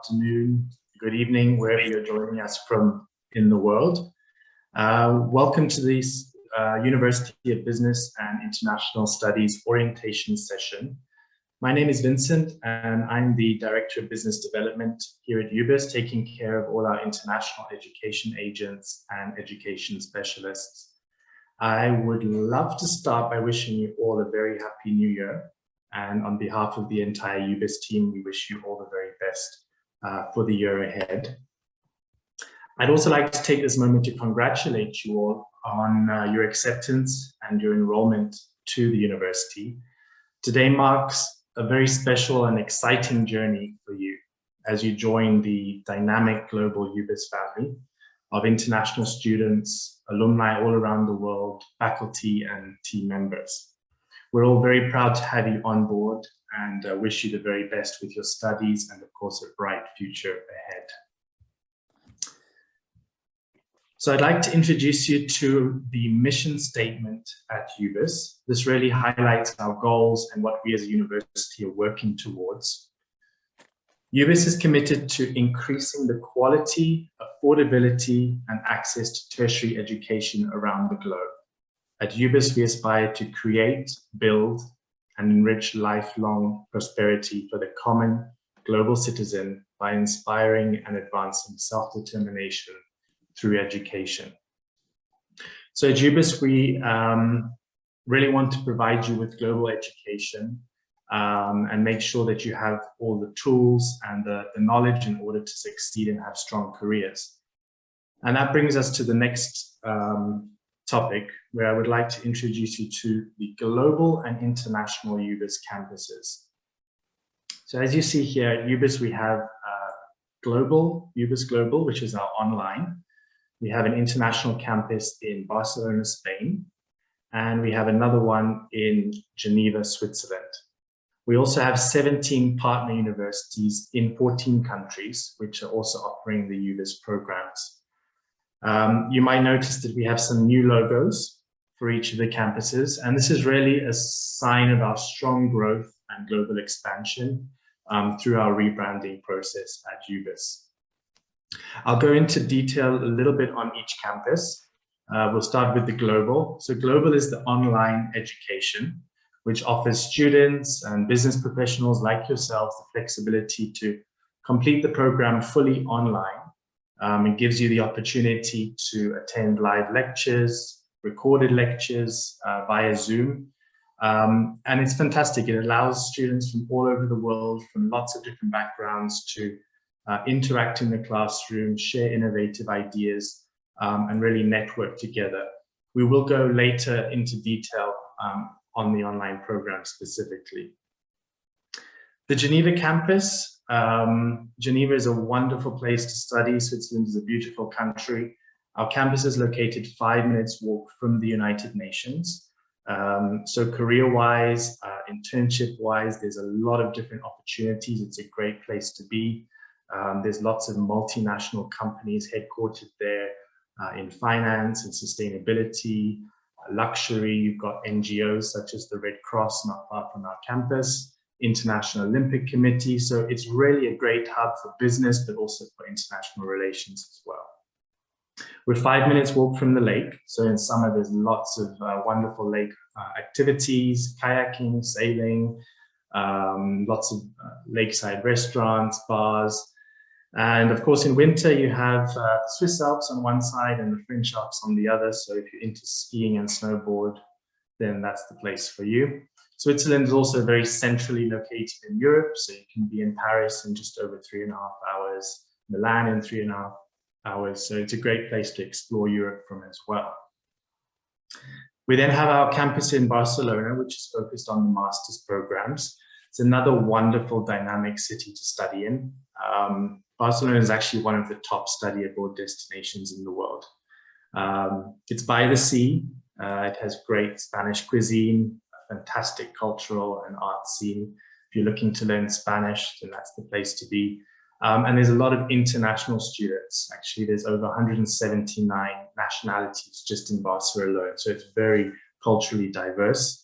afternoon, good evening, wherever you're joining us from in the world. Welcome to this University of Business and International Studies orientation session. My name is Vincent and I'm the Director of Business Development here at UBIS, taking care of all our international education agents and education specialists. I would love to start by wishing you all a very happy new year. And on behalf of the entire UBIS team, we wish you all the very best for the year ahead. I'd also like to take this moment to congratulate you all on your acceptance and your enrollment to the university. Today marks a very special and exciting journey for you as you join the dynamic global UBIS family of international students, alumni all around the world, faculty and team members. We're all very proud to have you on board and wish you the very best with your studies and, of course, a bright future ahead. So I'd like to introduce you to the mission statement at UBIS. This really highlights our goals and what we as a university are working towards. UBIS is committed to increasing the quality, affordability, and access to tertiary education around the globe. At UBIS, we aspire to create, build, and enrich lifelong prosperity for the common global citizen by inspiring and advancing self-determination through education. So at UBIS, we really want to provide you with global education and make sure that you have all the tools and the knowledge in order to succeed and have strong careers. And that brings us to the next topic, where I would like to introduce you to the global and international UBIS campuses. So as you see here at UBIS, we have UBIS Global, which is our online. We have an international campus in Barcelona, Spain, and we have another one in Geneva, Switzerland. We also have 17 partner universities in 14 countries, which are also offering the UBIS programs. You might notice that we have some new logos for each of the campuses, and this is really a sign of our strong growth and global expansion through our rebranding process at UBIS. I'll go into detail a little bit on each campus. We'll start with the global. So global is the online education, which offers students and business professionals like yourselves the flexibility to complete the program fully online. It gives you the opportunity to attend live lectures, recorded lectures via Zoom. And it's fantastic. It allows students from all over the world, from lots of different backgrounds, to interact in the classroom, share innovative ideas, and really network together. We will go later into detail on the online program specifically. The Geneva campus. Geneva is a wonderful place to study. Switzerland is a beautiful country. Our campus is located 5 minutes walk from the United Nations. So career-wise, internship-wise, there's a lot of different opportunities. It's a great place to be. There's lots of multinational companies headquartered there in finance and sustainability, luxury. You've got NGOs such as the Red Cross not far from our campus, International Olympic Committee. So it's really a great hub for business, but also for international relations as well. We're 5 minutes walk from the lake. So in summer, there's lots of wonderful lake activities, kayaking, sailing, lots of lakeside restaurants, bars. And of course, in winter, you have the Swiss Alps on one side and the French Alps on the other. So if you're into skiing and snowboard, then that's the place for you. Switzerland is also very centrally located in Europe, so you can be in Paris in just over 3.5 hours, Milan in 3.5 hours, so it's a great place to explore Europe from as well. We then have our campus in Barcelona, which is focused on the master's programs. It's another wonderful dynamic city to study in. Barcelona is actually one of the top study abroad destinations in the world. It's by the sea. It has great Spanish cuisine, fantastic cultural and art scene. If you're looking to learn Spanish, then that's the place to be. And there's a lot of international students. Actually, there's over 179 nationalities just in Barcelona alone. So it's very culturally diverse.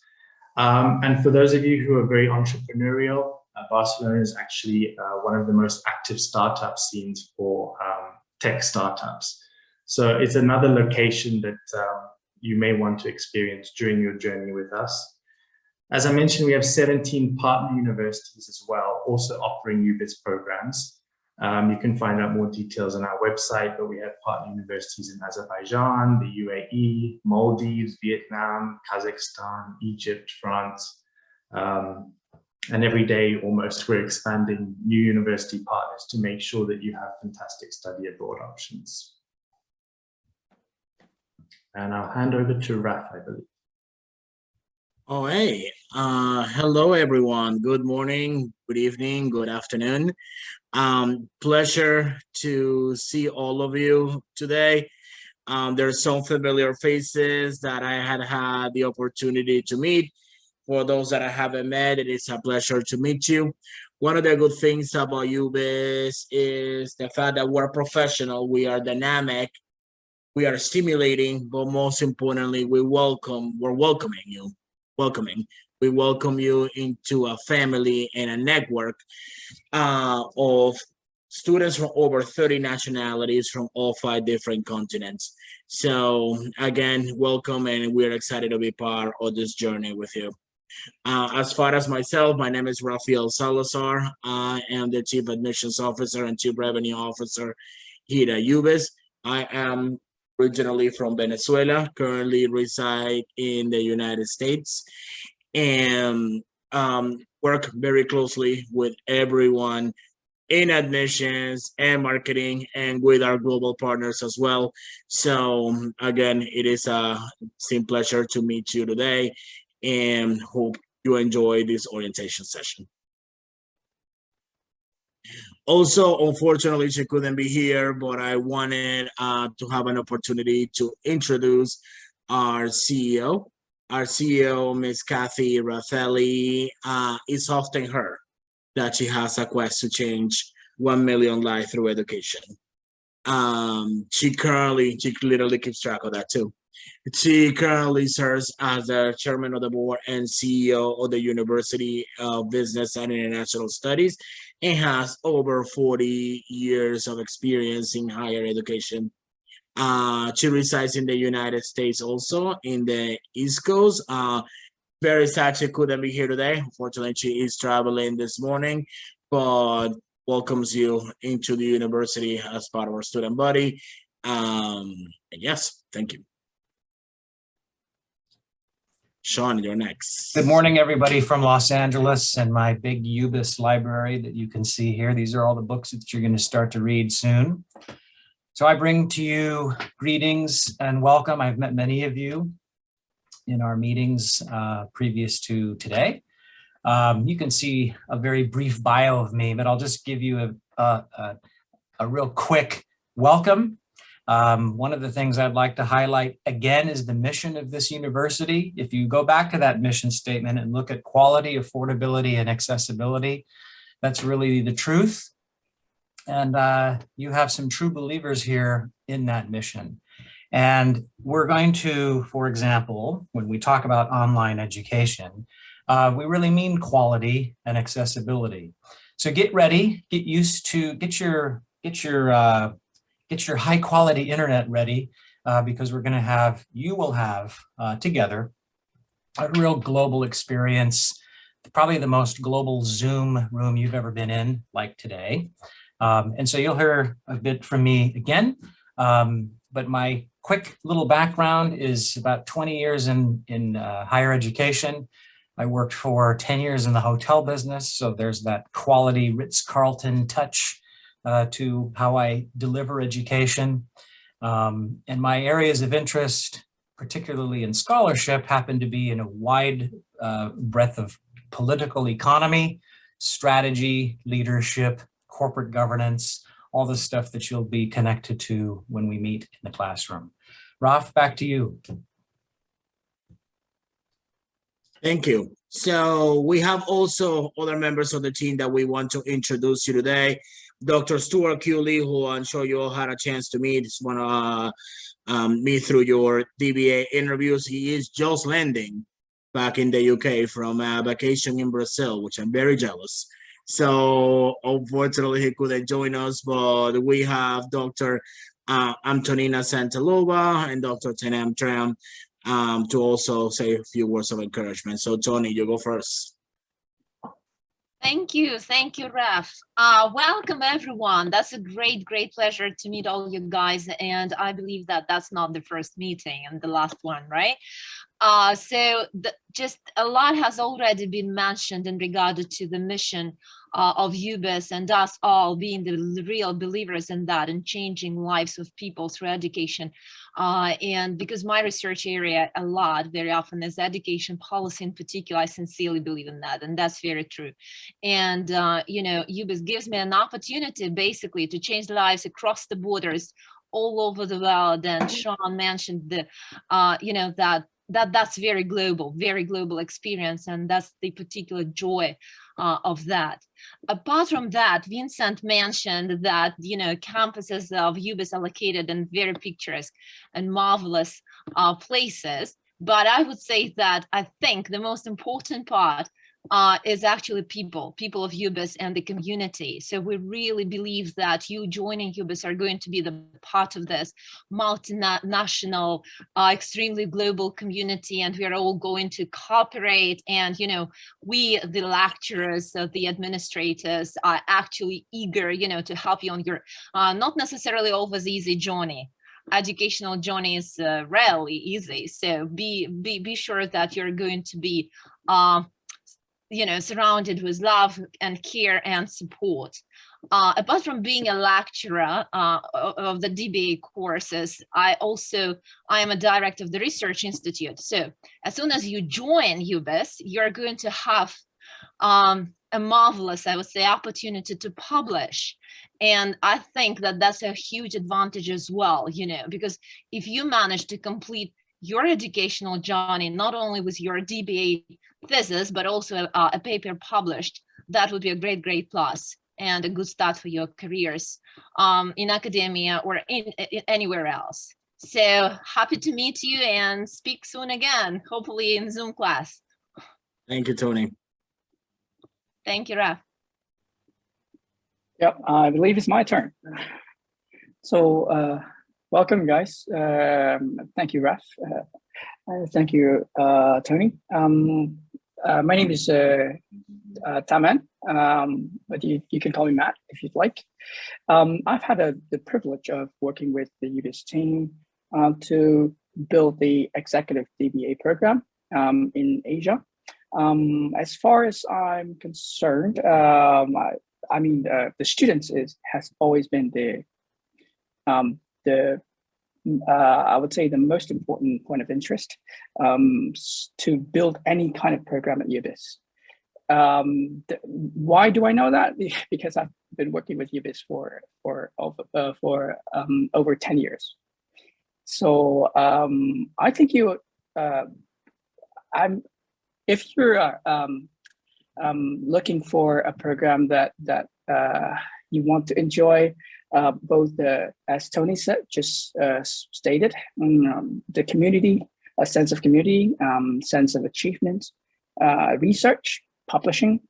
And for those of you who are very entrepreneurial, Barcelona is actually one of the most active startup scenes for tech startups. So it's another location that you may want to experience during your journey with us. As I mentioned, we have 17 partner universities as well, also offering UBIS programs. You can find out more details on our website, but we have partner universities in Azerbaijan, the UAE, Maldives, Vietnam, Kazakhstan, Egypt, France. And every day, almost, we're expanding new university partners to make sure that you have fantastic study abroad options. And I'll hand over to Raf, I believe. Oh, hey. Hello, everyone. Good morning, good evening, good afternoon. Pleasure to see all of you today. There are some familiar faces that I had the opportunity to meet. For those that I haven't met, it is a pleasure to meet you. One of the good things about UBIS is the fact that we're professional, we are dynamic, we are stimulating, but most importantly, we're welcoming you. We welcome you into a family and a network of students from over 30 nationalities from all 5 different continents. So again, welcome, and we're excited to be part of this journey with you. As far as myself, my name is Rafael Salazar. I am the Chief Admissions Officer and Chief Revenue Officer here at UBIS. I am originally from Venezuela, currently reside in the United States, and work very closely with everyone in admissions and marketing and with our global partners as well. So again, it is a pleasure to meet you today and hope you enjoy this orientation session. Also, unfortunately, she couldn't be here, but I wanted to have an opportunity to introduce our CEO. Our CEO, Ms. Kathy Raffelli, it's often her that she has a quest to change 1 million lives through education. She literally keeps track of that too. She currently serves as the chairman of the board and CEO of the University of Business and International Studies and has over 40 years of experience in higher education. She resides in the United States also in the East Coast. Very sad she couldn't be here today. Unfortunately, she is traveling this morning, but welcomes you into the university as part of our student body. And yes, thank you. Sean, you're next. Good morning, everybody from Los Angeles and my big UBIS library that you can see here. These are all the books that you're going to start to read soon. So I bring to you greetings and welcome. I've met many of you in our meetings previous to today. You can see a very brief bio of me, but I'll just give you a real quick welcome. One of the things I'd like to highlight again is the mission of this university. If you go back to that mission statement and look at quality, affordability, and accessibility, that's really the truth. And you have some true believers here in that mission. And we're going to, for example, when we talk about online education, we really mean quality and accessibility. So get ready, get used to, get your high quality internet ready because you will have together a real global experience, probably the most global Zoom room you've ever been in, like today. And so you'll hear a bit from me again, but my quick little background is about 20 years in higher education. I worked for 10 years in the hotel business, so there's that quality Ritz-Carlton touch to how I deliver education. And my areas of interest, particularly in scholarship, happen to be in a wide breadth of political economy, strategy, leadership, corporate governance, all the stuff that you'll be connected to when we meet in the classroom. Raf, back to you. Thank you. So we have also other members of the team that we want to introduce you today. Dr. Stuart Cooley, who I'm sure you all had a chance to meet, meet through your DBA interviews. He is just landing back in the UK from a vacation in Brazil, which I'm very jealous. So unfortunately, he couldn't join us, but we have Dr. Antonina Santalova and Dr. Tenem Tram to also say a few words of encouragement. So Tony, you go first. Thank you, Raf. Welcome everyone. That's a great pleasure to meet all you guys, and I believe that that's not the first meeting and the last one, right? Just a lot has already been mentioned in regard to the mission of UBIS and us all being the real believers in that and changing lives of people through education. And because my research area a lot, very often is education policy in particular, I sincerely believe in that, and that's very true. And, you know, UBIS gives me an opportunity basically to change lives across the borders all over the world. And Sean mentioned the, you know, that's very global experience, and that's the particular joy of that. Apart from that, Vincent mentioned that, you know, campuses of UBIS are located in very picturesque and marvelous places. But I would say that I think the most important part is actually people of UBIS and the community. So we really believe that you joining UBIS are going to be the part of this multinational, extremely global community, and we are all going to cooperate. And, you know, we, the lecturers, the administrators, are actually eager, you know, to help you on your not necessarily always easy journey. Educational journey is rarely easy. So be sure that you're going to be you know, surrounded with love and care and support. Apart from being a lecturer of the DBA courses, I am a director of the Research Institute. So as soon as you join UBIS, you're going to have a marvelous, I would say, opportunity to publish. And I think that that's a huge advantage as well, you know, because if you manage to complete your educational journey, not only with your DBA thesis, but also a paper published, that would be a great plus and a good start for your careers in academia or in anywhere else. So happy to meet you and speak soon again, hopefully in Zoom class. Thank you, Tony. Thank you, Raf. Yep, I believe it's my turn. So welcome, guys. Thank you, Raf. Thank you, Tony. My name is Taman, but you can call me Matt if you'd like. I've had the privilege of working with the UBIS team to build the executive DBA program in Asia. As far as I'm concerned, I mean, the students has always been I would say the most important point of interest to build any kind of program at UBIS. Why do I know that? Because I've been working with UBIS for over 10 years. So I think if you're looking for a program that you want to enjoy, both as Tony said, stated, the community, a sense of community, sense of achievement, research, publishing,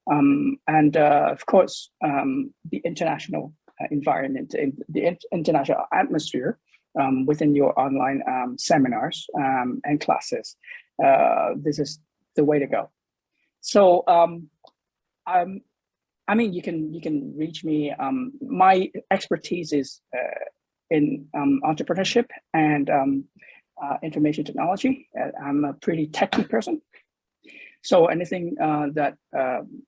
and of course, the international environment, the international atmosphere within your online seminars and classes. This is the way to go. So I mean, you can reach me. My expertise is in entrepreneurship and information technology. I'm a pretty techy person. So anything that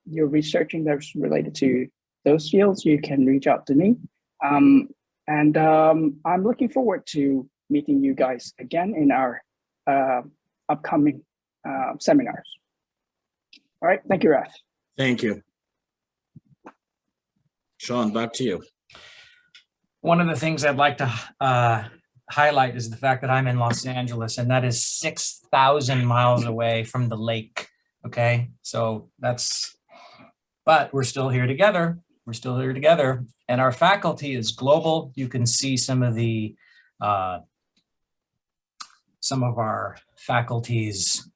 you're researching that's related to those fields, you can reach out to me. And I'm looking forward to meeting you guys again in our upcoming seminars. All right, thank you, Raf. Thank you. Sean, back to you. One of the things I'd like to highlight is the fact that I'm in Los Angeles, and that is 6,000 miles away from the lake. Okay, so but we're still here together. We're still here together, and our faculty is global. You can see some of the some of our faculty's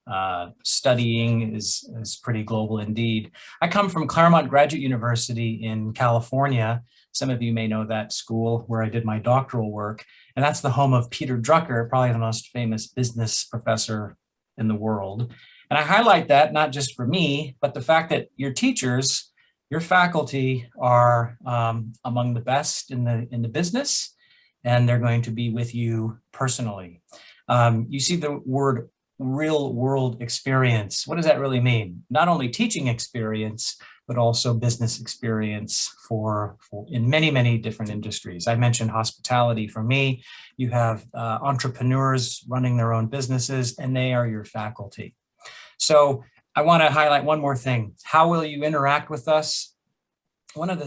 studying is pretty global indeed. I come from Claremont Graduate University in California. Some of you may know that school where I did my doctoral work, and that's the home of Peter Drucker, probably the most famous business professor in the world. And I highlight that not just for me, but the fact that your teachers, your faculty are among the best in the business, and they're going to be with you personally. You see the word real world experience. What does that really mean? Not only teaching experience, but also business experience for in many, many different industries. I mentioned hospitality. For me, you have entrepreneurs running their own businesses, and they are your faculty. So I want to highlight one more thing. How will you interact with us? One of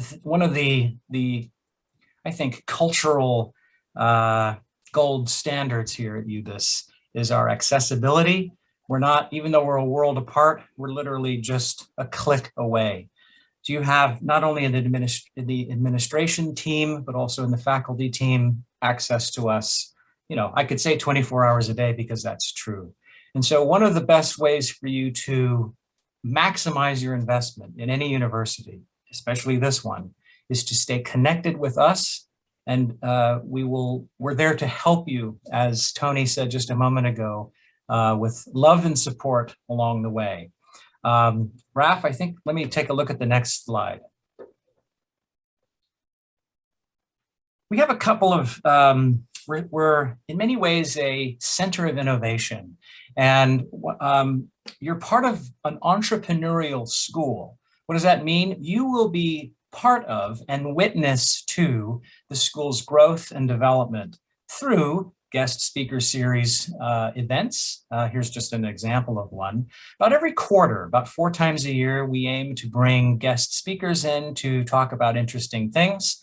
the I think cultural gold standards here at UBIS is our accessibility. We're not, even though we're a world apart, we're literally just a click away. So you have not only in the administration team, but also in the faculty team, access to us. You know, I could say 24 hours a day because that's true. And so one of the best ways for you to maximize your investment in any university, especially this one, is to stay connected with us. And we're there to help you, as Tony said just a moment ago, with love and support along the way. Raf, I think, let me take a look at the next slide. We have a couple of, we're in many ways a center of innovation, and you're part of an entrepreneurial school. What does that mean? You will be part of and witness to the school's growth and development through guest speaker series events. Here's just an example of one. About every quarter, about 4 times a year, we aim to bring guest speakers in to talk about interesting things.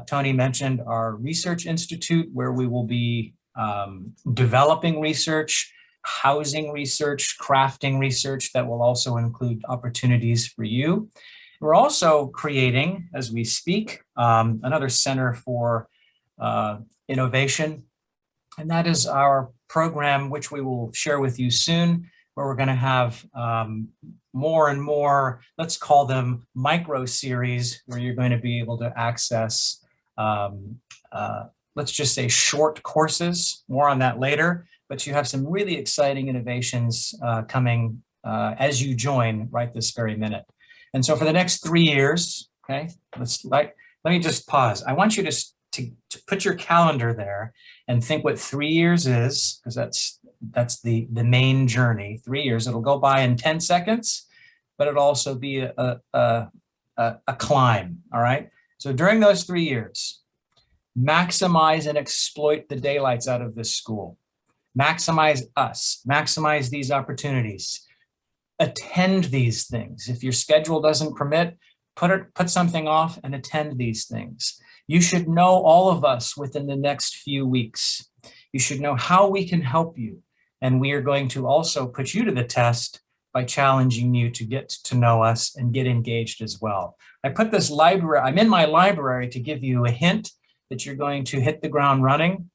Tony mentioned our research institute, where we will be developing research, housing research, crafting research that will also include opportunities for you. We're also creating, as we speak, another center for innovation, and that is our program, which we will share with you soon, where we're going to have more and more, let's call them micro series, where you're going to be able to access, let's just say, short courses. More on that later, but you have some really exciting innovations coming as you join right this very minute. And so for the next 3 years, okay, let me just pause. I want you to put your calendar there and think what 3 years is, because that's the main journey. 3 years, it'll go by in 10 seconds, but it'll also be a climb, all right? So during those 3 years, maximize and exploit the daylights out of this school. Maximize us, maximize these opportunities. Attend these things. If your schedule doesn't permit, put something off and attend these things. You should know all of us within the next few weeks. You should know how we can help you. And we are going to also put you to the test by challenging you to get to know us and get engaged as well. I put this library, I'm in my library to give you a hint that you're going to hit the ground running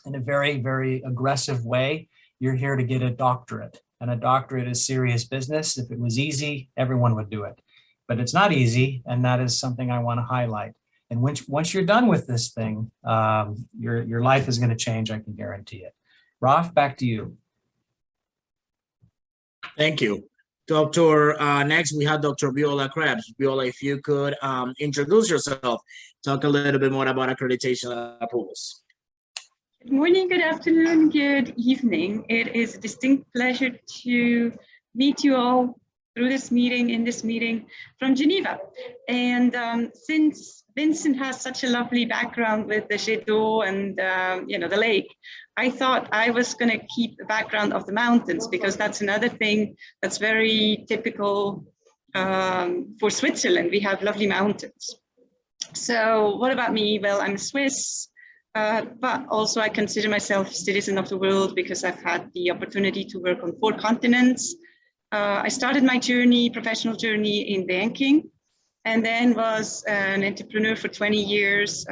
in a very, very aggressive way. You're here to get a doctorate. And a doctorate is serious business. If it was easy, everyone would do it. But it's not easy, and that is something I want to highlight. And once you're done with this thing, your life is going to change, I can guarantee it. Raf, back to you. Thank you. Doctor, next we have Dr. Viola Krebs. Viola, if you could introduce yourself, talk a little bit more about accreditation and approvals. Good morning, good afternoon, good evening. It is a distinct pleasure to meet you all through this meeting, in this meeting from Geneva. And since Vincent has such a lovely background with the Jet d'eau and the lake, I thought I was going to keep the background of the mountains, because that's another thing that's very typical for Switzerland. We have lovely mountains. So what about me? Well, I'm Swiss. But also I consider myself a citizen of the world, because I've had the opportunity to work on 4 continents. I started my professional journey in banking, and then was an entrepreneur for 20 years,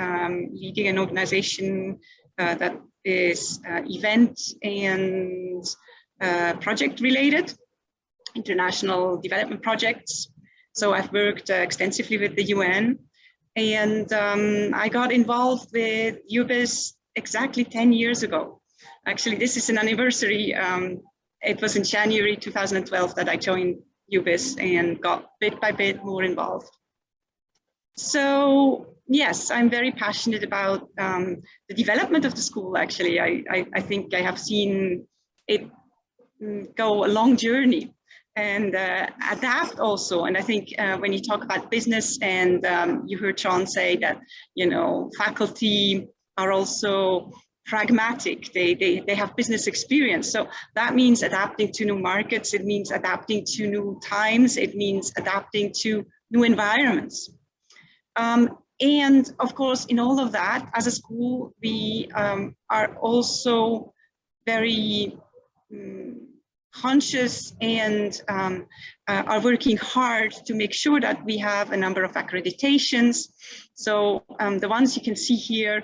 leading an organization that is event and project related, international development projects. So I've worked extensively with the UN, and I got involved with UBIS exactly 10 years ago. Actually, this is an anniversary. It was in January 2012 that I joined UBIS and got bit by bit more involved. So yes, I'm very passionate about the development of the school. Actually, I think I have seen it go a long journey and adapt also. And I think when you talk about business, and you heard John say that, you know, faculty are also pragmatic, they have business experience. So that means adapting to new markets, it means adapting to new times, it means adapting to new environments. And of course, in all of that, as a school, we are also very conscious and are working hard to make sure that we have a number of accreditations. So the ones you can see here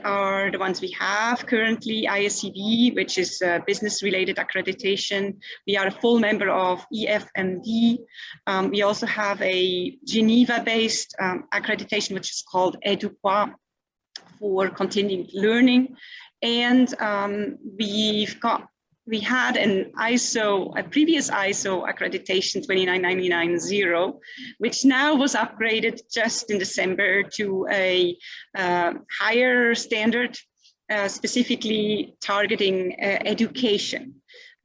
are the ones we have currently: ISCB, which is business-related accreditation. We are a full member of EFMD. We also have a Geneva-based accreditation, which is called EduQua, for continuing learning. And we had an ISO, a previous ISO accreditation 29990, which now was upgraded just in December to a higher standard, specifically targeting education.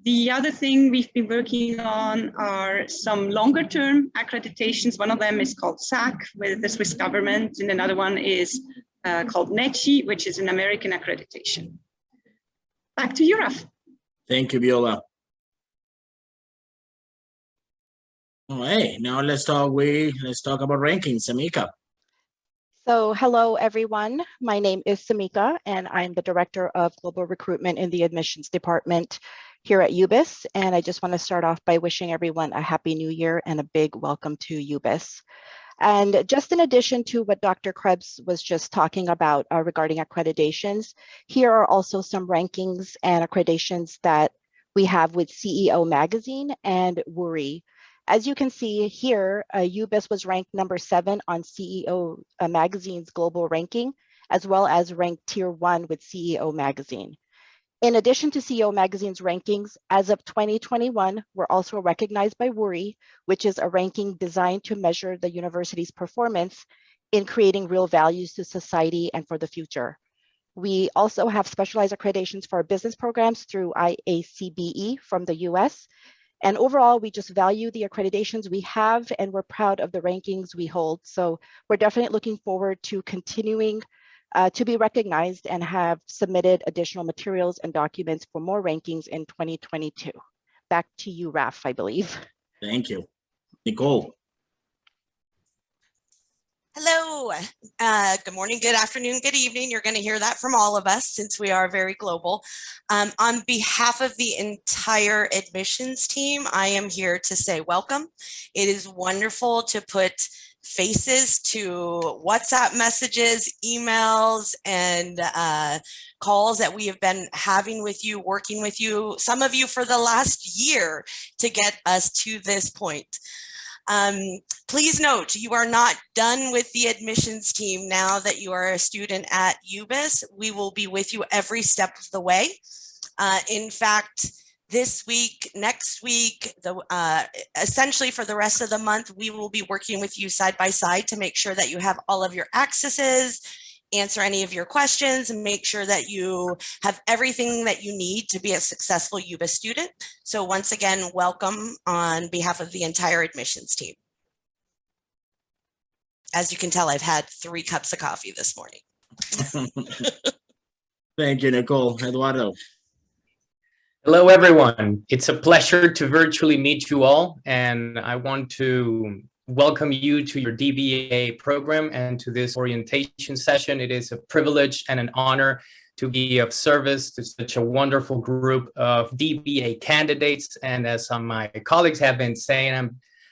The other thing we've been working on are some longer term accreditations. One of them is called SAC with the Swiss government, and another one is called NECI, which is an American accreditation. Back to you, Raf. Thank you, Viola. All right, now let's talk about rankings. Samika. So hello, everyone. My name is Samika, and I'm the Director of Global Recruitment in the Admissions Department here at UBIS. And I just want to start off by wishing everyone a Happy New Year and a big welcome to UBIS. And just in addition to what Dr. Krebs was just talking about regarding accreditations, here are also some rankings and accreditations that we have with CEO Magazine and WURI. As you can see here, UBIS was ranked number 7 on CEO Magazine's global ranking, as well as ranked tier 1 with CEO Magazine. In addition to CEO Magazine's rankings, as of 2021, we're also recognized by WURI, which is a ranking designed to measure the university's performance in creating real values to society and for the future. We also have specialized accreditations for our business programs through IACBE from the US. And overall, we just value the accreditations we have, and we're proud of the rankings we hold. So we're definitely looking forward to continuing to be recognized and have submitted additional materials and documents for more rankings in 2022. Back to you, Raf, I believe. Thank you. Nicole. Hello, good morning, good afternoon, good evening. You're going to hear that from all of us since we are very global. On behalf of the entire admissions team, I am here to say welcome. It is wonderful to put faces to WhatsApp messages, emails, and calls that we have been having with you, working with you, some of you for the last year to get us to this point. Please note, you are not done with the admissions team now that you are a student at UBIS. We will be with you every step of the way. In fact, this week, next week, essentially for the rest of the month, we will be working with you side by side to make sure that you have all of your accesses, answer any of your questions, and make sure that you have everything that you need to be a successful UBIS student. So once again, welcome on behalf of the entire admissions team. As you can tell, I've had 3 cups of coffee this morning. Thank you, Nicole. Eduardo. Hello, everyone. It's a pleasure to virtually meet you all, and I want to welcome you to your DBA program and to this orientation session. It is a privilege and an honor to be of service to such a wonderful group of DBA candidates. And as my colleagues have been saying,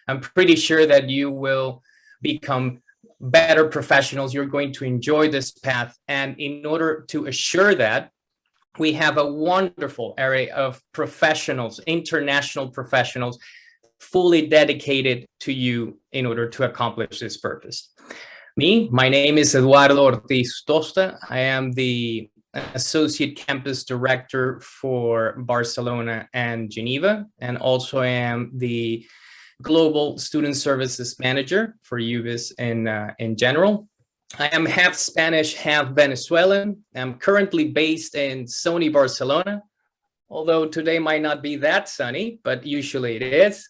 I'm pretty sure that you will become better professionals. You're going to enjoy this path. And in order to assure that, we have a wonderful array of professionals, international professionals, fully dedicated to you in order to accomplish this purpose. My name is Eduardo Ortiz Tosta. I am the Associate Campus Director for Barcelona and Geneva, and also am the Global Student Services Manager for UBIS in general. I am half Spanish, half Venezuelan. I'm currently based in sunny Barcelona, although today might not be that sunny, but usually it is.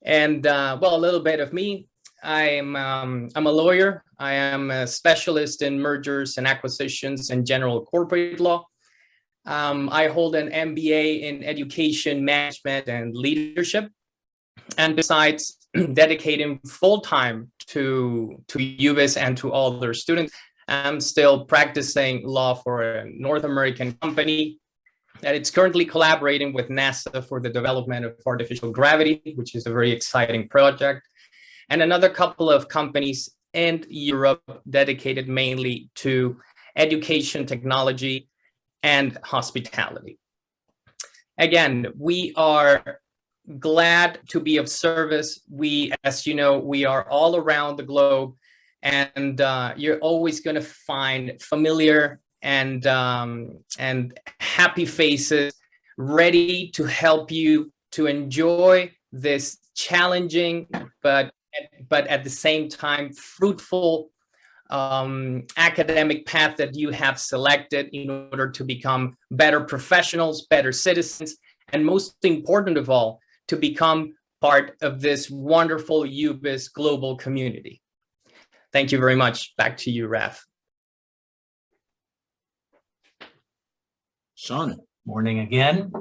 And well, a little bit of me. I'm a lawyer. I am a specialist in mergers and acquisitions and general corporate law. I hold an MBA in education management and leadership. And besides dedicating full time to UBIS and to all their students, I'm still practicing law for a North American company that it's currently collaborating with NASA for the development of artificial gravity, which is a very exciting project, and another couple of companies in Europe dedicated mainly to education, technology, and hospitality. Again, we are glad to be of service. We, as you know, we are all around the globe, and you're always going to find familiar and happy faces ready to help you to enjoy this challenging but at the same time fruitful academic path that you have selected in order to become better professionals, better citizens, and most important of all, to become part of this wonderful UBIS global community. Thank you very much. Back to you, Raf. Sean. Morning again.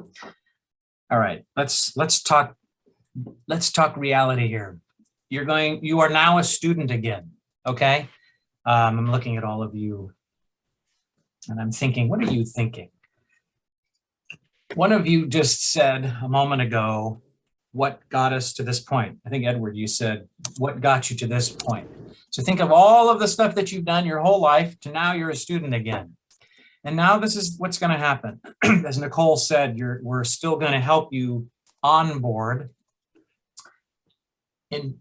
All right, let's talk reality here. You are now a student again, okay? I'm looking at all of you and I'm thinking, what are you thinking? One of you just said a moment ago, what got us to this point? I think, Edward, you said, what got you to this point? So think of all of the stuff that you've done your whole life to now you're a student again. And now this is what's going to happen. As Nicole said, we're still going to help you onboard and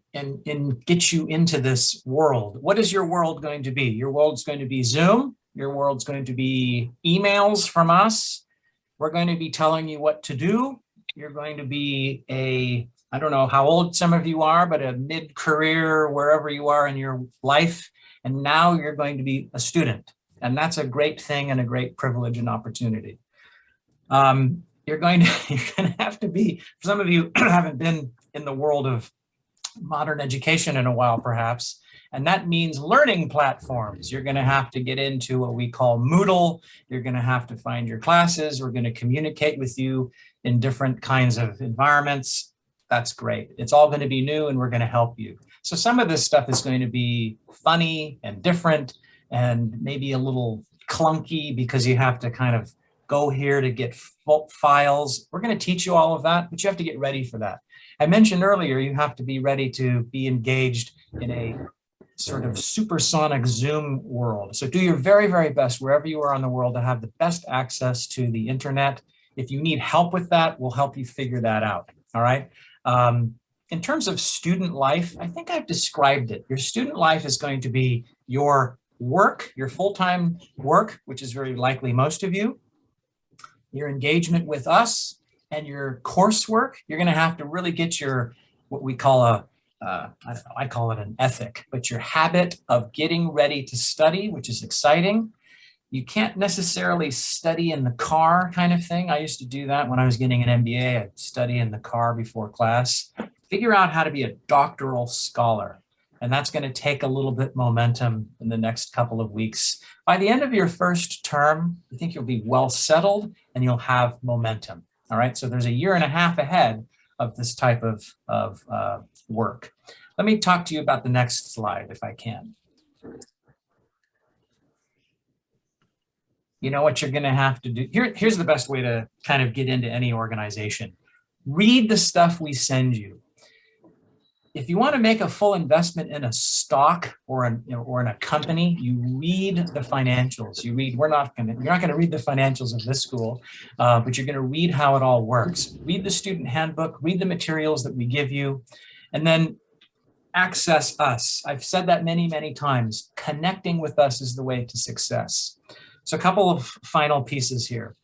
get you into this world. What is your world going to be? Your world's going to be Zoom. Your world's going to be emails from us. We're going to be telling you what to do. You're going to be I don't know how old some of you are, but a mid-career, wherever you are in your life. And now you're going to be a student. And that's a great thing and a great privilege and opportunity. You're going to have to be, for some of you haven't been in the world of modern education in a while, perhaps, and that means learning platforms. You're going to have to get into what we call Moodle. You're going to have to find your classes. We're going to communicate with you in different kinds of environments. That's great. It's all going to be new and we're going to help you. So some of this stuff is going to be funny and different and maybe a little clunky because you have to kind of go here to get files. We're going to teach you all of that, but you have to get ready for that. I mentioned earlier, you have to be ready to be engaged in a sort of supersonic Zoom world. So do your very, very best wherever you are in the world to have the best access to the internet. If you need help with that, we'll help you figure that out. All right. In terms of student life, I think I've described it. Your student life is going to be your work, your full-time work, which is very likely most of you, your engagement with us, and your coursework. You're going to have to really get your, what we call I call it an ethic, but your habit of getting ready to study, which is exciting. You can't necessarily study in the car kind of thing. I used to do that when I was getting an MBA. I'd study in the car before class. Figure out how to be a doctoral scholar. And that's going to take a little bit momentum in the next couple of weeks. By the end of your first term, I think you'll be well settled and you'll have momentum. All right, so there's a year and a half ahead of this type of work. Let me talk to you about the next slide, if I can. You know what you're going to have to do? Here's the best way to kind of get into any organization. Read the stuff we send you. if you want to make a full investment in a stock or in a company, you read the financials. You're not going to read the financials of this school, but you're going to read how it all works. Read the student handbook, read the materials that we give you, and then access us. I've said that many, many times. Connecting with us is the way to success. So a couple of final pieces here.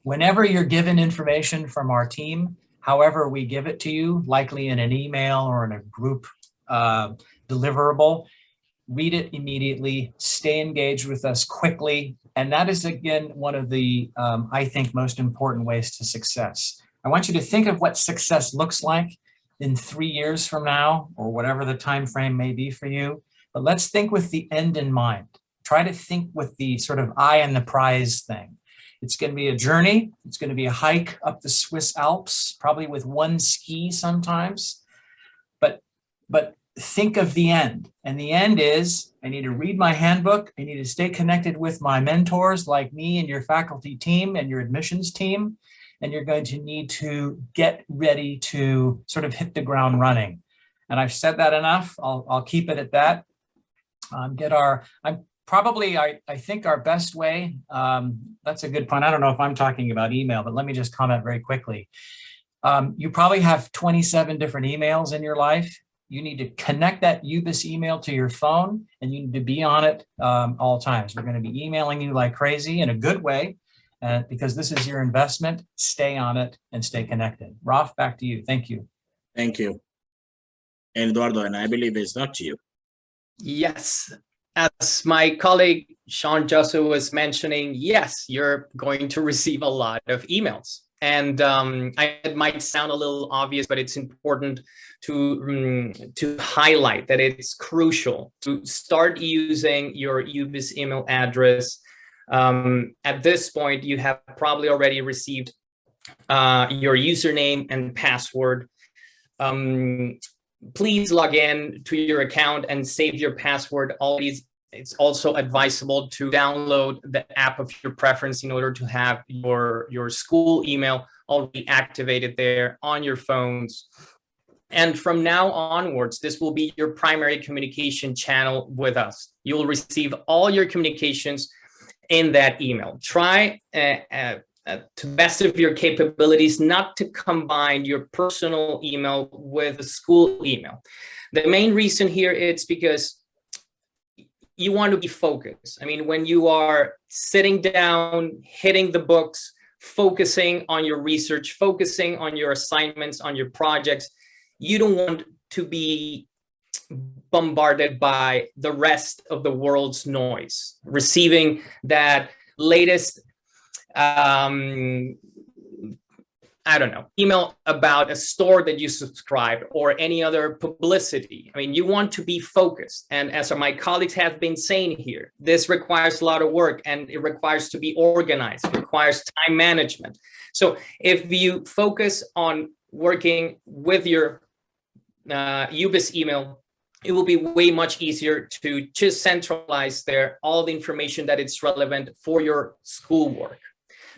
Whenever you're given information from our team, however we give it to you, likely in an email or in a group deliverable, read it immediately, stay engaged with us quickly. And that is, again, one of the, I think, most important ways to success. I want you to think of what success looks like in 3 years from now, or whatever the time frame may be for you. But let's think with the end in mind. Try to think with the sort of eye on the prize thing. It's going to be a journey. It's going to be a hike up the Swiss Alps, probably with one ski sometimes. But think of the end. And the end is, I need to read my handbook. I need to stay connected with my mentors like me and your faculty team and your admissions team. And you're going to need to get ready to sort of hit the ground running. And I've said that enough. I'll keep it at that. I think our best way, that's a good point. I don't know if I'm talking about email, but let me just comment very quickly. You probably have 27 different emails in your life. You need to connect that UBIS email to your phone, and you need to be on it all times. We're going to be emailing you like crazy in a good way, because this is your investment. Stay on it and stay connected. Ralph, back to you. Thank you. Thank you. Eduardo, and I believe it's not to you. Yes. As my colleague Sean Joseph was mentioning, yes, you're going to receive a lot of emails. And it might sound a little obvious, but it's important to highlight that it's crucial to start using your UBIS email address. At this point, you have probably already received your username and password. Please log in to your account and save your password. It's also advisable to download the app of your preference in order to have your school email already activated there on your phones. And from now onwards, this will be your primary communication channel with us. You will receive all your communications in that email. Try to the best of your capabilities not to combine your personal email with a school email. The main reason here is because you want to be focused. I mean, when you are sitting down, hitting the books, focusing on your research, focusing on your assignments, on your projects, you don't want to be bombarded by the rest of the world's noise, receiving that latest email about a store that you subscribed or any other publicity. I mean, you want to be focused. And as my colleagues have been saying here, this requires a lot of work, and it requires to be organized. It requires time management. So if you focus on working with your UBIS email, it will be way much easier to just centralize there all the information that is relevant for your schoolwork.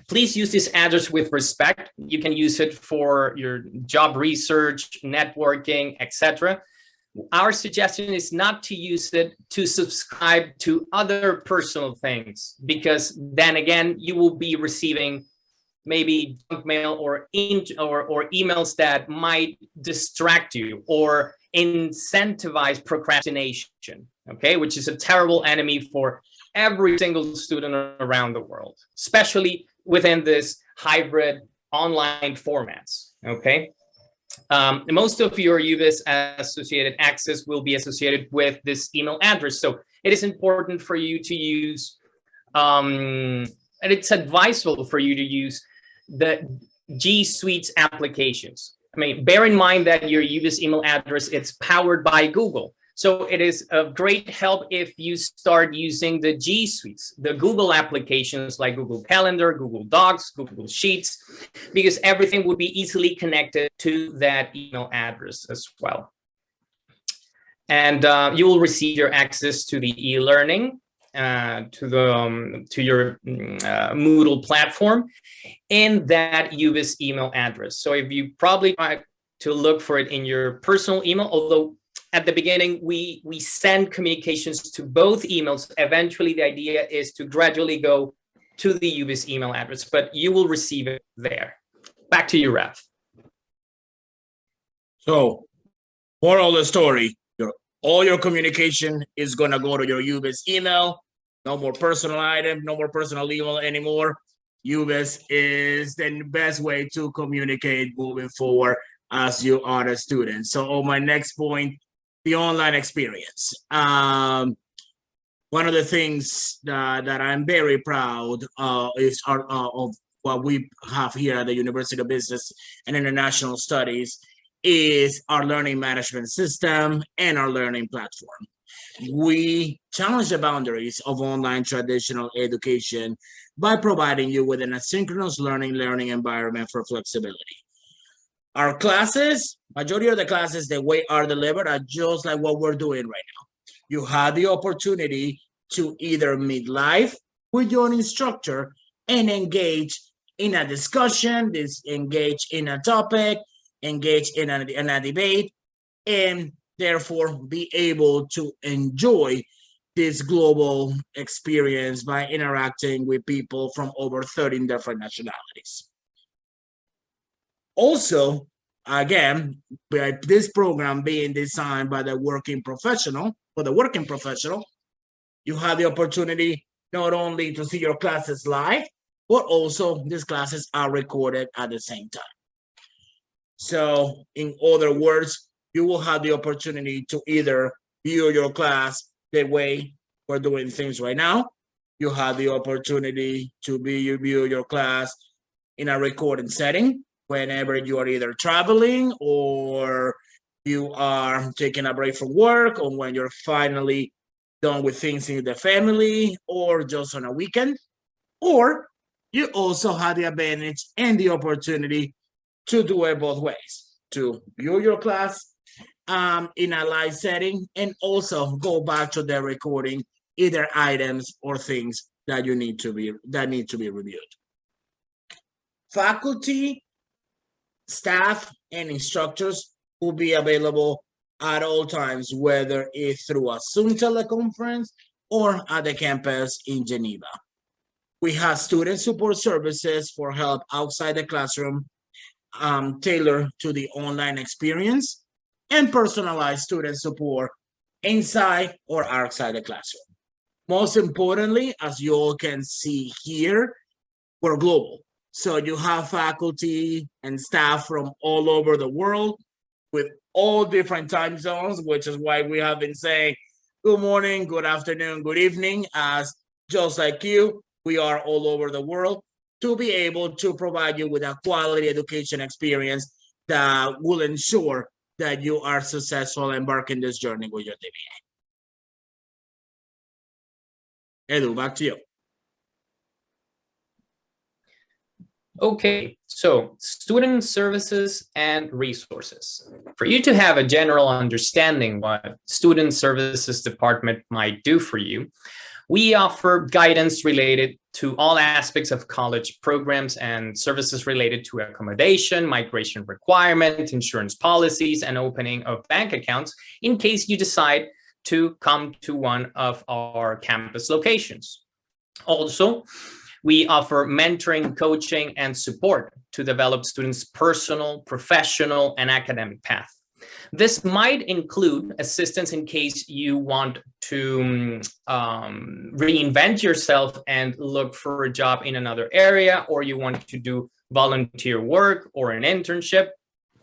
Please use this address with respect. You can use it for your job research, networking, etc. Our suggestion is not to use it to subscribe to other personal things, because then again, you will be receiving maybe junk mail or emails that might distract you or incentivize procrastination, okay, which is a terrible enemy for every single student around the world, especially within this hybrid online formats, okay? Most of your UBIS associated access will be associated with this email address. So it is important for you to use, and it's advisable for you to use the G Suite's applications. I mean, bear in mind that your UBIS email address, it's powered by Google. So it is of great help if you start using the G Suites, the Google applications like Google Calendar, Google Docs, Google Sheets, because everything would be easily connected to that email address as well. And you will receive your access to the e-learning, to your Moodle platform in that UBIS email address. So if you probably to look for it in your personal email, although at the beginning, we send communications to both emails. Eventually, the idea is to gradually go to the UBIS email address, but you will receive it there. Back to you, Raf. So, moral of the story, all your communication is going to go to your UBIS email. No more personal item, no more personal email anymore. UBIS is the best way to communicate moving forward as you are a student. So on my next point, the online experience. One of the things that I'm very proud is of what we have here at the University of Business and International Studies is our learning management system and our learning platform. We challenge the boundaries of online traditional education by providing you with an asynchronous learning environment for flexibility. Our classes, majority of the classes, the way are delivered are just like what we're doing right now. You have the opportunity to either meet live with your instructor and engage in a discussion, engage in a topic, engage in a debate, and therefore be able to enjoy this global experience by interacting with people from over 13 different nationalities. Also, again, by this program being designed by the working professional, you have the opportunity not only to see your classes live, but also these classes are recorded at the same time. So in other words, you will have the opportunity to either view your class the way we're doing things right now. You have the opportunity to view your class in a recorded setting whenever you are either traveling or you are taking a break from work, or when you're finally done with things in the family, or just on a weekend. Or you also have the advantage and the opportunity to do it both ways, to view your class in a live setting and also go back to the recording, either items or things that need to be reviewed. Faculty, staff, and instructors will be available at all times, whether it's through a Zoom teleconference or at the campus in Geneva. We have student support services for help outside the classroom, tailored to the online experience, and personalized student support inside or outside the classroom. Most importantly, as you all can see here, we're global. So you have faculty and staff from all over the world with all different time zones, which is why we have been saying good morning, good afternoon, good evening, as just like you, we are all over the world to be able to provide you with a quality education experience that will ensure that you are successful embarking this journey with your DBA. Edu, back to you. Okay, so student services and resources. For you to have a general understanding what student services department might do for you, we offer guidance related to all aspects of college programs and services related to accommodation, migration requirement, insurance policies, and opening of bank accounts in case you decide to come to one of our campus locations. Also, we offer mentoring, coaching, and support to develop students' personal, professional, and academic path. This might include assistance in case you want to reinvent yourself and look for a job in another area, or you want to do volunteer work or an internship,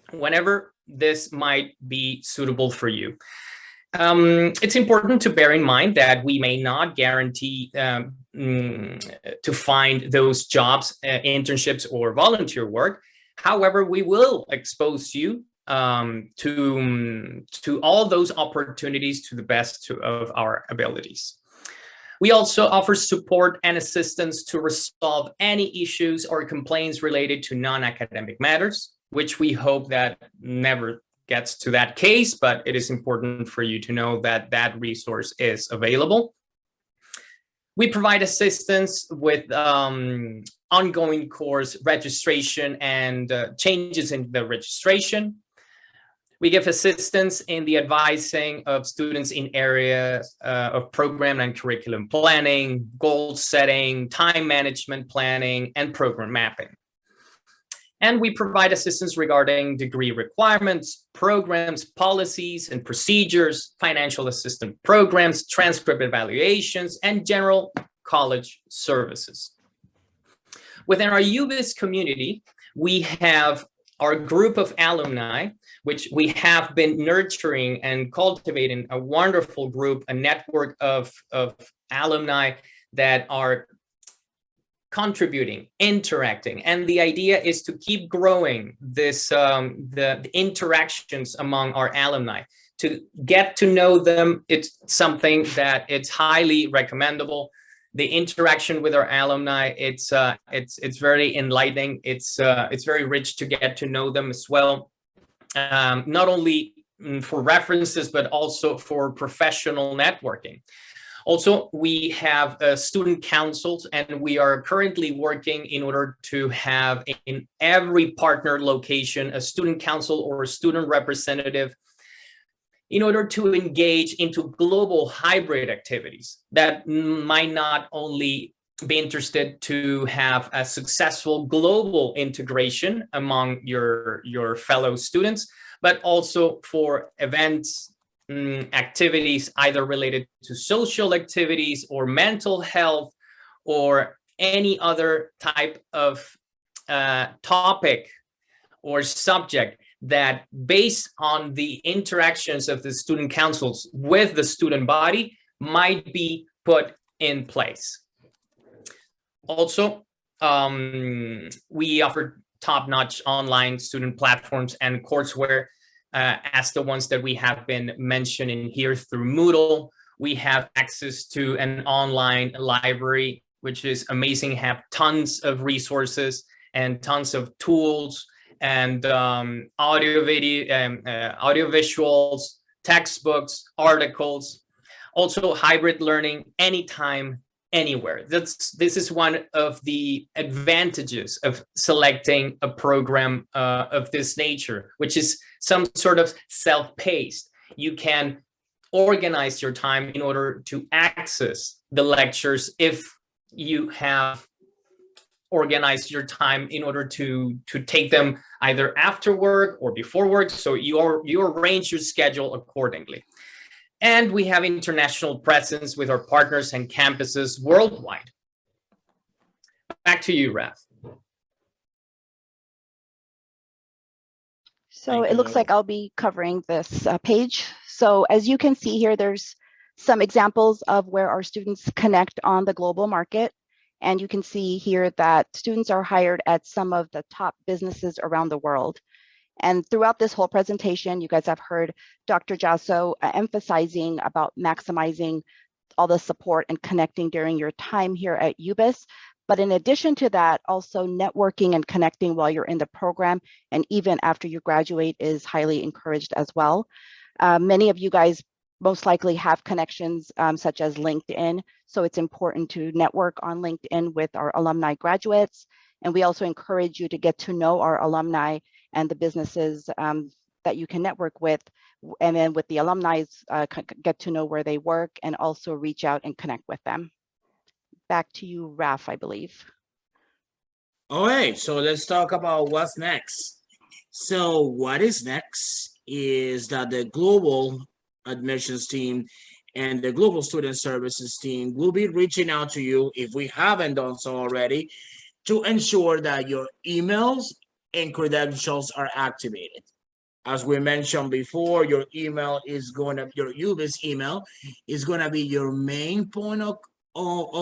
whenever this might be suitable for you. It's important to bear in mind that we may not guarantee to find those jobs, internships, or volunteer work. However, we will expose you to all those opportunities to the best of our abilities. We also offer support and assistance to resolve any issues or complaints related to non-academic matters, which we hope that never gets to that case, but it is important for you to know that that resource is available. We provide assistance with ongoing course registration and changes in the registration. We give assistance in the advising of students in areas of program and curriculum planning, goal setting, time management planning, and program mapping. And we provide assistance regarding degree requirements, programs, policies, and procedures, financial assistance programs, transcript evaluations, and general college services. Within our UBIS community, we have our group of alumni, which we have been nurturing and cultivating a wonderful group, a network of alumni that are contributing, interacting, and the idea is to keep growing this the interactions among our alumni. To get to know them, it's something that it's highly recommendable. The interaction with our alumni, it's very enlightening. It's very rich to get to know them as well. Not only for references, but also for professional networking. Also, we have student councils, and we are currently working in order to have in every partner location a student council or a student representative in order to engage into global hybrid activities that might not only be interested to have a successful global integration among your fellow students, but also for events, activities either related to social activities or mental health or any other type of topic or subject that, based on the interactions of the student councils with the student body, might be put in place. Also, we offer top-notch online student platforms and courseware as the ones that we have been mentioning here through Moodle. We have access to an online library, which is amazing, have tons of resources and tons of tools and audio visuals, textbooks, articles, also hybrid learning anytime, anywhere. This is one of the advantages of selecting a program of this nature, which is some sort of self-paced. You can organize your time in order to access the lectures if you have organized your time in order to take them either after work or before work. So you arrange your schedule accordingly. And we have international presence with our partners and campuses worldwide. Back to you, Raf. So it looks like I'll be covering this page. So as you can see here, there's some examples of where our students connect on the global market. And you can see here that students are hired at some of the top businesses around the world. And throughout this whole presentation, you guys have heard Dr. Jasso emphasizing about maximizing all the support and connecting during your time here at UBIS. But in addition to that, also networking and connecting while you're in the program and even after you graduate is highly encouraged as well. Many of you guys most likely have connections such as LinkedIn. So it's important to network on LinkedIn with our alumni graduates. And we also encourage you to get to know our alumni and the businesses that you can network with. And then with the alumni, get to know where they work and also reach out and connect with them. Back to you, Raf, I believe. All right, so let's talk about what's next. So what is next is that the global admissions team and the global student services team will be reaching out to you, if we haven't done so already, to ensure that your emails and credentials are activated. As we mentioned before, your email is going to, your UBIS email is going to be your main point of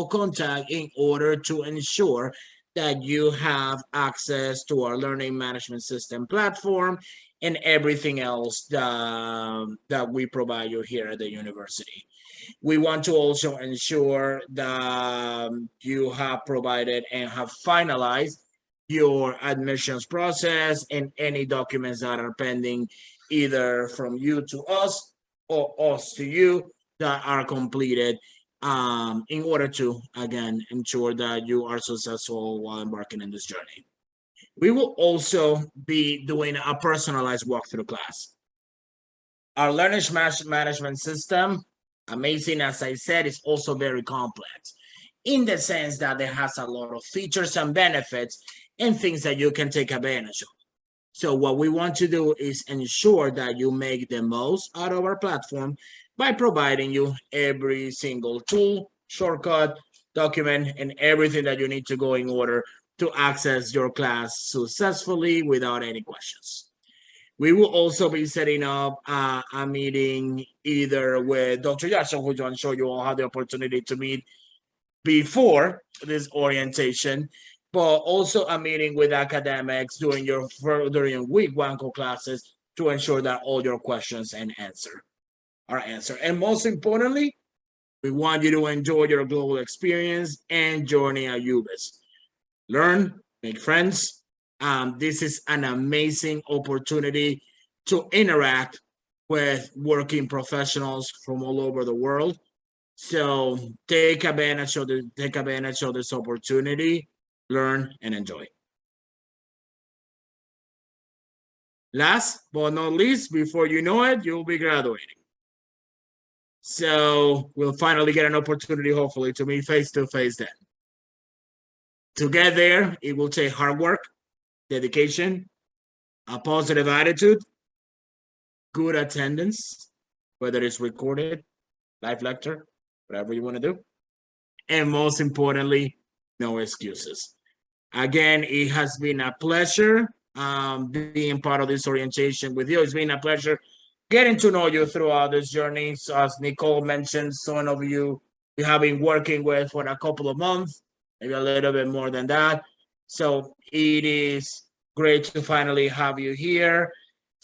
contact in order to ensure that you have access to our learning management system platform and everything else that we provide you here at the university. We want to also ensure that you have provided and have finalized your admissions process and any documents that are pending either from you to us or us to you that are completed in order to, again, ensure that you are successful while embarking in this journey. We will also be doing a personalized walkthrough class. Our learning management system, amazing as I said, is also very complex in the sense that it has a lot of features and benefits and things that you can take advantage of. So what we want to do is ensure that you make the most out of our platform by providing you every single tool, shortcut, document, and everything that you need to go in order to access your class successfully without any questions. We will also be setting up a meeting either with Dr. Yasha, who I'm sure you all had the opportunity to meet before this orientation, but also a meeting with academics during week 1 classes to ensure that all your questions are answered. And most importantly, we want you to enjoy your global experience and journey at UBIS. Learn, make friends. This is an amazing opportunity to interact with working professionals from all over the world. So take advantage of this opportunity, learn and enjoy. Last but not least, before you know it, you'll be graduating. So we'll finally get an opportunity, hopefully, to meet face to face then. To get there, it will take hard work, dedication, a positive attitude, good attendance, whether it's recorded, live lecture, whatever you want to do. And most importantly, no excuses. Again, it has been a pleasure being part of this orientation with you. It's been a pleasure getting to know you throughout this journey. So as Nicole mentioned, some of you we have been working with for a couple of months, maybe a little bit more than that. So it is great to finally have you here.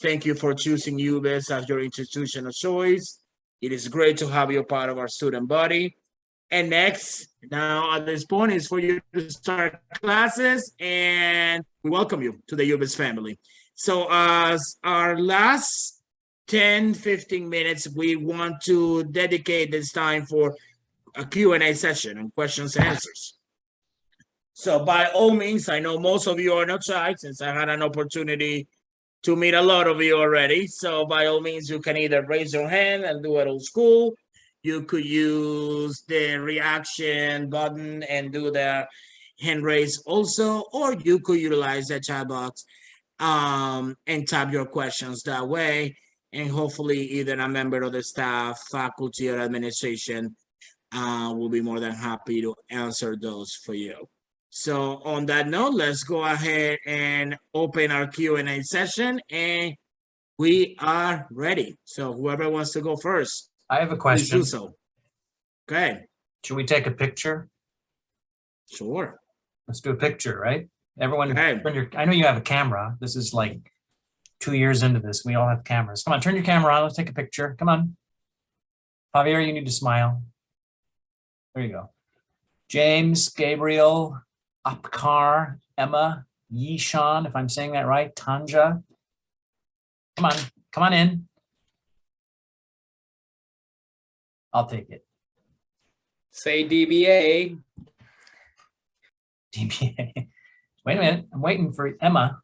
Thank you for choosing UBIS as your institution of choice. It is great to have you part of our student body. And next, now at this point, is for you to start classes, and we welcome you to the UBIS family. So as our last 10-15 minutes, we want to dedicate this time for a Q&A session and questions and answers. So by all means, I know most of you are not shy since I had an opportunity to meet a lot of you already. So by all means, you can either raise your hand and do it old school. You could use the reaction button and do the hand raise also, or you could utilize the chat box and type your questions that way. And hopefully either a member of the staff, faculty, or administration will be more than happy to answer those for you. So on that note, let's go ahead and open our Q&A session, and we are ready. So whoever wants to go first. I have a question. Please do so. Okay. Should we take a picture? Sure. Let's do a picture, right? Everyone, Okay. I know you have a camera. This is like 2 years into this. We all have cameras. Come on, turn your camera on. Let's take a picture. Come on. Javier, you need to smile. There you go. James, Gabriel, Apkar, Emma, Yishan, if I'm saying that right, Tanja. Come on in. I'll take it. Say DBA. DBA. Wait a minute, I'm waiting for Emma.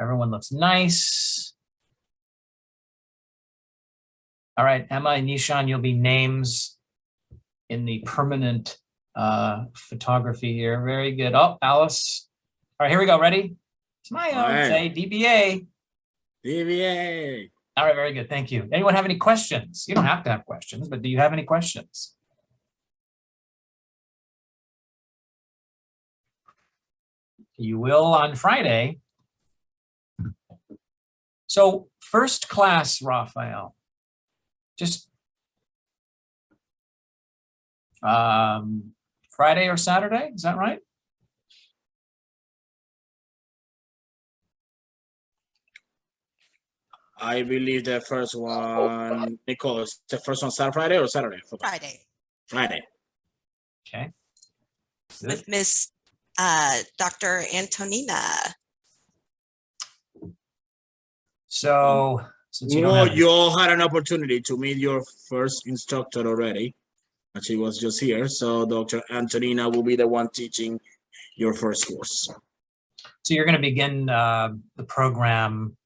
Everyone looks nice. All right, Emma and Nishan, you'll be names in the permanent photography here. Very good. Oh, Alice. All right, here we go. Ready? Smile. Right. Say DBA. DBA. All right, very good. Thank you. Anyone have any questions? You don't have to have questions, but do you have any questions? You will on Friday. So first class, Raphael, just Friday or Saturday, is that right? I believe the first one, Nicole, the first one Friday or Saturday? Friday. Friday. Okay. With Miss Dr. Antonina. So since you all had an opportunity to meet your first instructor already. She was just here. So Dr. Antonina will be the one teaching your first course. So you're going to begin the program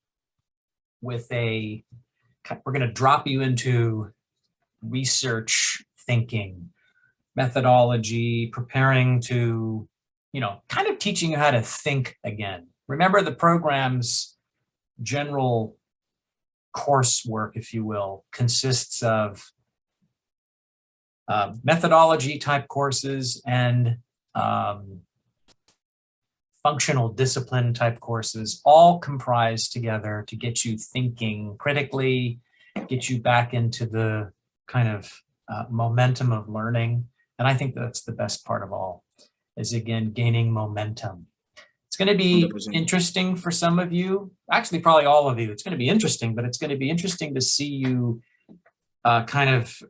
with we're going to drop you into research thinking, methodology, preparing to, kind of teaching you how to think again. Remember, the program's general coursework, if you will, consists of methodology type courses and functional discipline type courses, all comprised together to get you thinking critically, get you back into the kind of momentum of learning. And I think that's the best part of all, is again, gaining momentum. It's going to be 100%. interesting for some of you, actually probably all of you. It's going to be interesting, but it's going to be interesting to see you kind of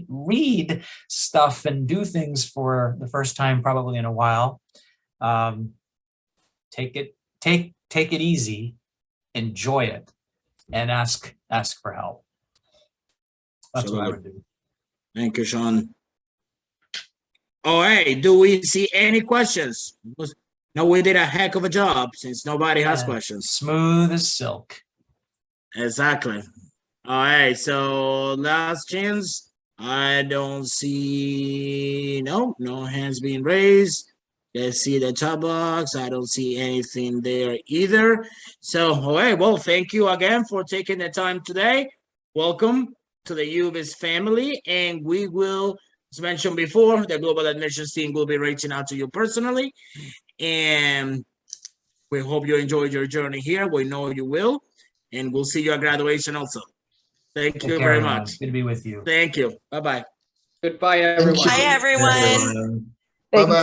read stuff and do things for the first time probably in a while. Take it easy, enjoy it, and ask for help. That's what I would do. Thank you, Sean. All right, do we see any questions? No, we did a heck of a job since nobody has questions. Smooth as silk. Exactly. All right, so last chance. I don't see, no hands being raised. Let's see the chat box. I don't see anything there either. So, all right, well, thank you again for taking the time today. Welcome to the UBIS family, and we will, as mentioned before, the Global Admissions team will be reaching out to you personally, and we hope you enjoyed your journey here. We know you will, and we'll see you at graduation also. Thank you very much. Good to be with you. Thank you. Bye-bye. Goodbye, everyone. Bye, everyone. Thank you.